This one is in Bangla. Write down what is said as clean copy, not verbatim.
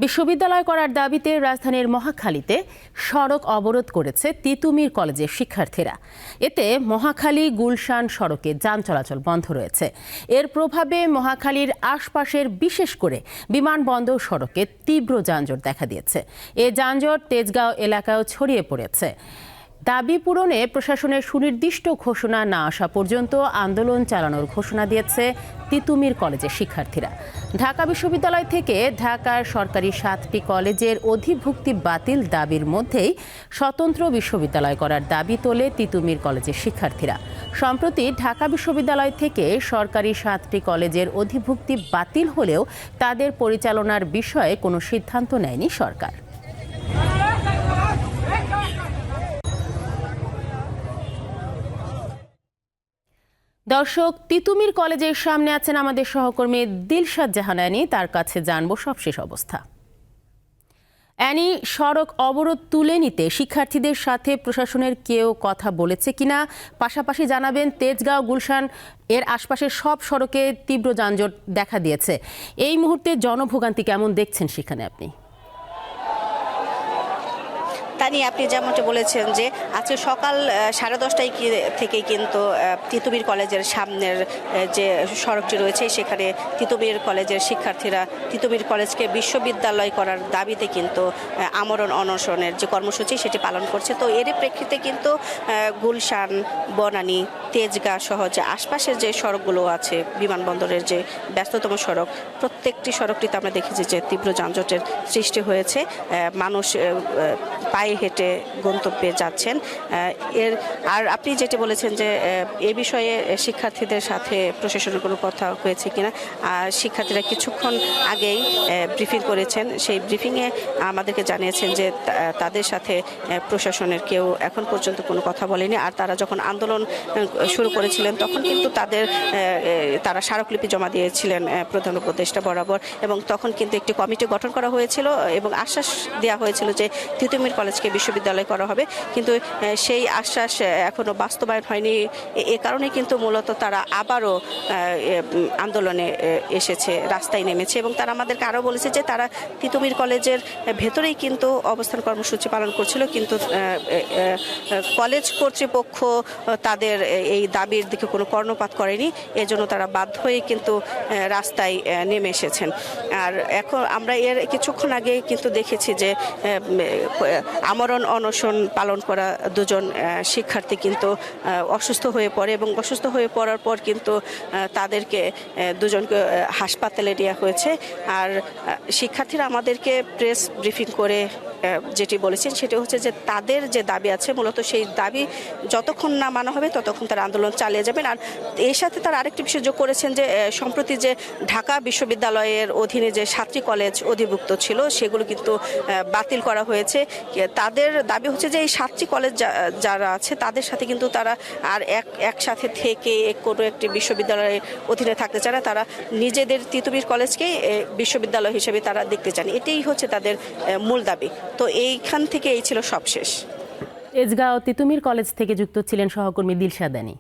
বিশ্ববিদ্যালয় করার দাবিতে রাজধানীর মহাখালীতে সড়ক অবরোধ করেছে তিতুমীর কলেজের শিক্ষার্থীরা। এতে মহাখালী গুলশান সড়কে যান চলাচল বন্ধ রয়েছে। এর প্রভাবে মহাখালীর আশপাশের বিশেষ করে বিমানবন্দর সড়কে তীব্র যানজট দেখা দিয়েছে। এ যানজট তেজগাঁও এলাকায়ও ছড়িয়ে পড়েছে। দাবি পূরণে প্রশাসনের সুনির্দিষ্ট ঘোষণা না আসা পর্যন্ত আন্দোলন চালানোর ঘোষণা দিয়েছে তিতুমীর কলেজের শিক্ষার্থীরা। ঢাকা বিশ্ববিদ্যালয় থেকে ঢাকার সরকারি 7টি কলেজের অধিভুক্তি বাতিল দাবির মধ্যেই স্বতন্ত্র বিশ্ববিদ্যালয় করার দাবি তোলে তিতুমীর কলেজের শিক্ষার্থীরা। সম্প্রতি ঢাকা বিশ্ববিদ্যালয় থেকে সরকারি 7টি কলেজের অধিভুক্তি বাতিল হলেও তাদের পরিচালনার বিষয়ে কোনো সিদ্ধান্ত নেয়নি সরকার। দর্শক, তিতুমীর কলেজের সামনে আছেন আমাদের সহকর্মী দিলশাদ জাহান অ্যানি। তার কাছে জানবো সবশেষ অবস্থা। অ্যানি, সড়ক অবরোধ তুলে নিতে শিক্ষার্থীদের সাথে প্রশাসনের কেউ কথা বলেছে কিনা, পাশাপাশি জানাবেন তেজগাঁও গুলশান এর আশপাশের সব সড়কে তীব্র যানজট দেখা দিয়েছে। এই মুহূর্তে জনভোগান্তি কেমন দেখছেন সেখানে আপনি? তা নিয়ে আপনি যেমনটা বলেছেন যে আজকে সকাল 10:30টায় থেকেই কিন্তু তিতুমীর কলেজের সামনের যে সড়কটি রয়েছে সেখানে তিতুমীর কলেজের শিক্ষার্থীরা তিতুমীর কলেজকে বিশ্ববিদ্যালয় করার দাবিতে কিন্তু আমরণ অনশনের যে কর্মসূচি সেটি পালন করছে। তো এর প্রেক্ষিতে কিন্তু গুলশান, বনানী, তেজগাঁ সহ যে আশপাশের যে সড়কগুলো আছে, বিমানবন্দরের যে ব্যস্ততম সড়ক, প্রত্যেকটি সড়কটিতে আমরা দেখেছি যে তীব্র যানজটের সৃষ্টি হয়েছে। মানুষ পায়ে হেঁটে গন্তব্যে যাচ্ছেন। আর আপনি যেটা বলেছেন যে এ বিষয়ে শিক্ষার্থীদের সাথে প্রশাসনের কোনো কথা হয়েছে কিনা, শিক্ষার্থীরা কিছুক্ষণ আগেই ব্রিফিং করেছেন। সেই ব্রিফিংয়ে আমাদেরকে জানিয়েছেন যে তাদের সাথে প্রশাসনের কেউ এখন পর্যন্ত কোনো কথা বলেনি। আর তারা যখন আন্দোলন শুরু করেছিলেন তখন কিন্তু তারা স্মারকলিপি জমা দিয়েছিলেন প্রধান উপদেষ্টা বরাবর, এবং তখন কিন্তু একটি কমিটি গঠন করা হয়েছিল এবং আশ্বাস দেওয়া হয়েছিল যে তিতুমীর কলেজকে বিশ্ববিদ্যালয় করা হবে। কিন্তু সেই আশ্বাস এখনো বাস্তবায়ন হয়নি। এ কারণে কিন্তু মূলত তারা আবারও আন্দোলনে এসেছে, রাস্তায় নেমেছে। এবং তারা আমাদেরকে আরও বলেছে যে তারা তিতুমীর কলেজের ভেতরেই কিন্তু অবস্থান কর্মসূচি পালন করছিল, কিন্তু কলেজ কর্তৃপক্ষ তাদের এই দাবির দিকে কোনো কর্ণপাত করেনি। এজন্য তারা বাধ্য হয়ে কিন্তু রাস্তায় নেমে এসেছেন। আর এখন আমরা এর কিছুক্ষণ আগে কিন্তু দেখেছি যে আমরণ অনশন পালন করা দুজন শিক্ষার্থী কিন্তু অসুস্থ হয়ে পড়ে, এবং অসুস্থ হয়ে পড়ার পর কিন্তু তাদেরকে দুজনকে হাসপাতালে নেওয়া হয়েছে। আর শিক্ষার্থীরা আমাদেরকে প্রেস ব্রিফিং করে যেটি বলেছেন সেটি হচ্ছে যে তাদের যে দাবি আছে, মূলত সেই দাবি যতক্ষণ না মানা হবে ততক্ষণ তারা আন্দোলন চালিয়ে যাবেন। আর এর সাথে তারা আরেকটি বিষয় যোগ করেছেন যে সম্প্রতি যে ঢাকা বিশ্ববিদ্যালয়ের অধীনে যে 7টি কলেজ অধিভুক্ত ছিল সেগুলো কিন্তু বাতিল করা হয়েছে। তাদের দাবি হচ্ছে যে এই 7টি কলেজ যারা আছে তাদের সাথে কিন্তু তারা আর একসাথে থেকে কোনো একটি বিশ্ববিদ্যালয়ের অধীনে থাকতে চায় না। তারা নিজেদের তিতুমীর কলেজকে বিশ্ববিদ্যালয় হিসেবে তারা দেখতে চান। এটাই হচ্ছে তাদের মূল দাবি। তো এইখান থেকে এই ছিল সবশেষ। তেজগাঁও তিতুমীর কলেজ থেকে যুক্ত ছিলেন সহকর্মী দিলশাদ অ্যানি।